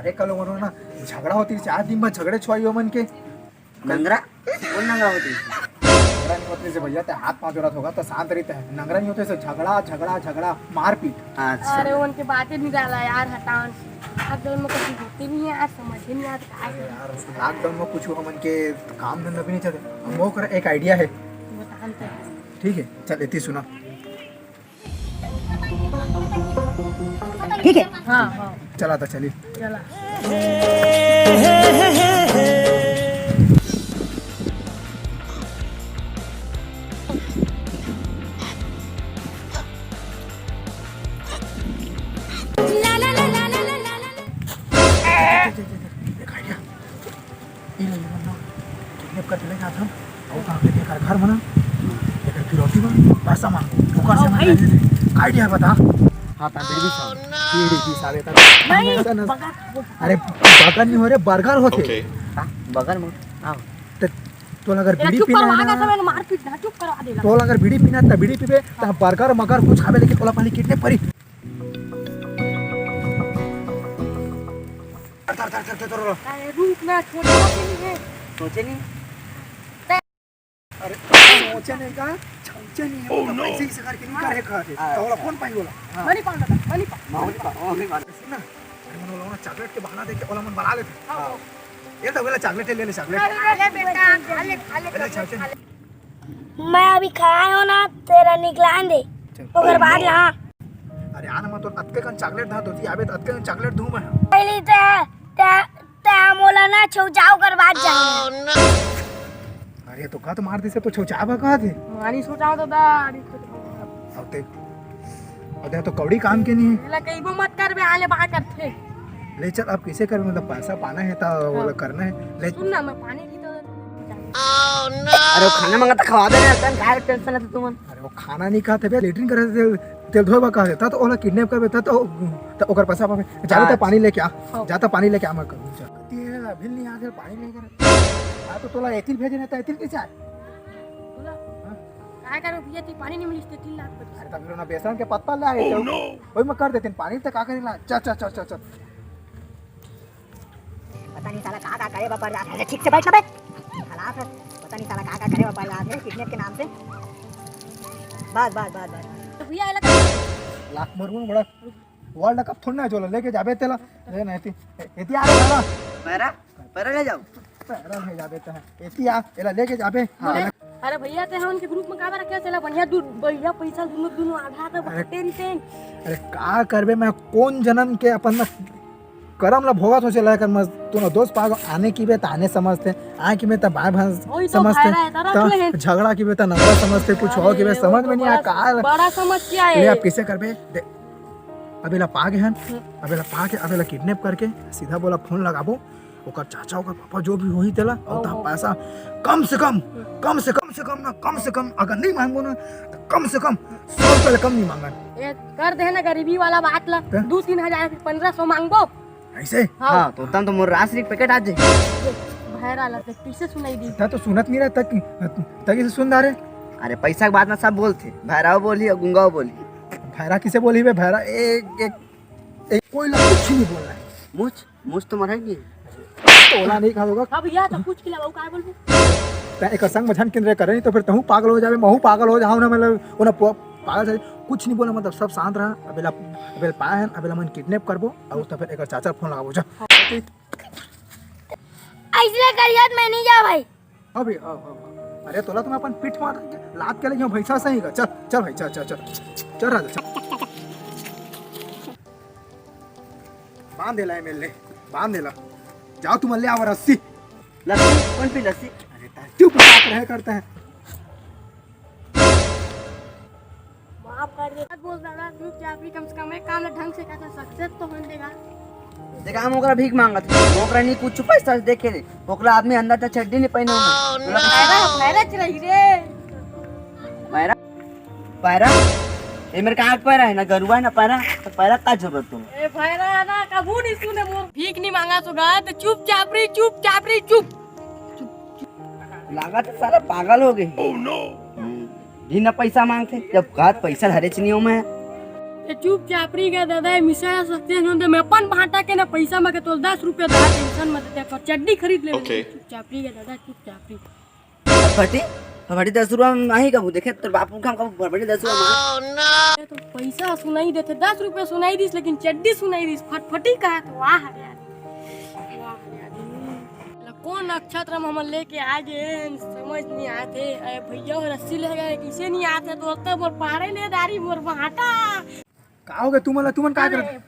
अरे कल उन्होंने ना झगड़ा होती 4 दिन में झगड़े छुआई मन के नंगरा कौन नंगरा होती नंगरा नहीं होते से भैया ते हाथ पांव जोड़ा होगा तो शांत रहता है नंगरा नहीं होते से झगड़ा झगड़ा झगड़ा मारपीट। अच्छा अरे उनके बातें नहीं डाला यार हटाओ लॉकडाउन में कुछ होती नहीं है आज समझ ही नहीं आता क्या करें। यार लॉकडाउन में कुछ हमन के काम धंधा भी नहीं चलते हम वो कर एक आइडिया है बताते हैं। ठीक है चल इतनी सुना ठीक है हाँ हाँ चला था चलिए चला एक आइडिया ये ले लेना किडनैप कर ले जाता हम और कहां पे देखा घर बना लेकर फिर होती बा पैसा मांगो दुकान से मांग आइडिया बता। हाँ ता बेबी ये की सारे ता नहीं अरे बर्गर नहीं हो रे बर्गर होते बगल में आओ तो अगर बीड़ी चुप पीना करो है आगे ना से मारपीट ना चुप करवा देला तो अगर बीड़ी पीना है तो बीड़ी पीबे तो बर्गर मगर कुछ खाबे लेकिन ओला पहले किडनैप करी अरे रुक ना छोटा नहीं है सोचे नहीं अरे सोचे नहीं का छौचे नहीं है मतलब पैसे ही सरकार के नहीं करे खाते तो ओला कौन पाई बोला मनी पाउंड मनी माहौल ना अरे मन बोला चॉकलेट के बहाना देके ओला मन बना लेते ये तो बोला चॉकलेट ले ले चॉकलेट अरे बेटा खा ले मैं अभी खाया हो ना तेरा निकला दे ओकर बाद ला अरे आना मत तो अतके कन चॉकलेट धा दोती आबे अतके कन चॉकलेट दूं मैं पहली ते मोला ना छौ जाओ कर बाद जाए अरे तो का तो मार दे से तो छौचाबा का थे मानी सोचा तो दाड़ी अब तो कौड़ी काम के नहीं है एला कईबो मत कर बे आले बाहर करथे ले चल अब कैसे कर मतलब पैसा पाना है तो वो करना है ले सुन ना मैं पानी की तो अरे वो खाना मंगाता खवा दे ना क्या टेंशन है तुम अरे वो खाना नहीं खाते बे लेटरिन करे तेल धोबा का देता तो ओला किडनैप कर देता तो ओकर पैसा पावे जाता तो पानी लेके आ जाता पानी लेके आ मैं करूं जाती है अभी नहीं आ पानी लेकर आ तो तोला एथिल भेजे नहीं तो एथिल के चाय काय करो भैया ती पानी नहीं मिलते 3 लाख बता अरे तब ना बेसन के पत्ता ले आए तो ओई में कर देते पानी तो का करेला चल चल चल चल पता नहीं साला का करे बापर रात है ठीक से बैठ बे खलास है पता नहीं साला का करे बापर रात है किडनैप के नाम से बस भैया एला लाख मरू बड़ा वर्ल्ड कप थोड़ा ना जोला लेके जाबे तेला रे नहीं एती आ रहा पैरा ले जाओ पैरा ले जाबे त एती आ एला लेके जाबे अरे भैया ते हम उनके ग्रुप में का रखे चला बढ़िया बढ़िया पैसा दोनों आधा तो बाटे रिते अरे का करबे मैं कौन जन्म के अपन में करम ला भोगा सोचे ला कर मस्त तू ना दोस्त पाग आने की बे ताने समझते आ की में त बाय भंस समझते तो झगड़ा की बे त नंगा समझते कुछ हो की बे समझ में नहीं आ का बड़ा समस्या है ले आप कैसे करबे अबेला पागे हन अबेला पाके अबेला किडनैप करके सीधा बोला फोन लगाबो ओकर चाचा ओकर पापा जो भी होई तेला और ता पैसा कम से कम ना कम से कम अगर नहीं मांगो ना तो कम से कम 100 रुपए कम नहीं मांगन ये कर दे ना गरीबी वाला बात ला 2-3 हजार 1500 मांगबो ऐसे हां तो तम तो मोर राशि पैकेट आ जाए बाहर आला तो पीछे सुनाई दी था तो सुनत नहीं रहा तक इसे सुन रहे अरे पैसा के बाद में सब बोलते भैराव बोली और गुंगाओ बोली भैरा किसे बोली बे भैरा एक कोई लोग कुछ नहीं बोल रहा है मुझ तो मरेगी तोला नहीं खा होगा अब भैया तो कुछ खिलाओ का बोलबो ते एक संग मझन किन रे करे नहीं तो फिर तहू पागल हो जावे महू पागल हो जाऊं ना मतलब ओना पागल है कुछ नहीं बोला मतलब सब शांत रहा अबेला पाया है अबेला मन किडनैप करबो और तो फिर एक चाचा फोन लगाबो जा ऐसे करियत मैं नहीं जा भाई अबे अरे तोला तुम अपन पीठ मार लात के लिए भैंसा सही का चल चल भाई चल चल चल चल राजा चल बांध देला एमएलए बांध देला जाओ तुम ले आवा रस्सी लस्सी कौन पी लस्सी अरे चुप रह करते हैं माफ कर दे बोल दादा तू क्या भी कम से कम एक काम ढंग से कैसा सक्सेस तो हो देगा देखा हम ओकरा भीख मांगत ओकरा नहीं कुछ पैसा देखे रे ओकरा आदमी अंदर तक चड्डी नहीं पहने पैरा चलाई रे पैरा ये मेरे का पैरा है ना गरुआ है ना पैरा तो पैरा का जरूरत तुम ए पैरा ना कबू नहीं सुने मोर भीख नहीं मांगा सुगा तो चुपचाप रे चुप लगा तो सारा पागल हो गए भी ना पैसा मांगते जब घात पैसा हरे चनियों में ये चुपचाप रही गया दादा मिसाया सकते हैं मैं अपन भाटा के ना पैसा में के तो 10 रुपया दा टेंशन मत दे कर चड्डी खरीद ले चुपचाप रही गया दादा चुपचाप रही फटी फटी 10 रुपया में नहीं कहूँ देखे तो बापू का हम फटी 10 रुपया ये तो पैसा सुनाई देते 10 रुपया सुनाई दिस लेकिन चड्डी सुनाई दिस फटफटी कहा तो वाह हरियाणी वाह हरियाणी कौन नक्षत्र में हम लेके आ गए समझ नहीं आते अरे भैया रस्सी ले गए किसे नहीं आते तो मोर पारे ले दारी मोर भाटा का हो गया तुम्हाला तुमन काय करत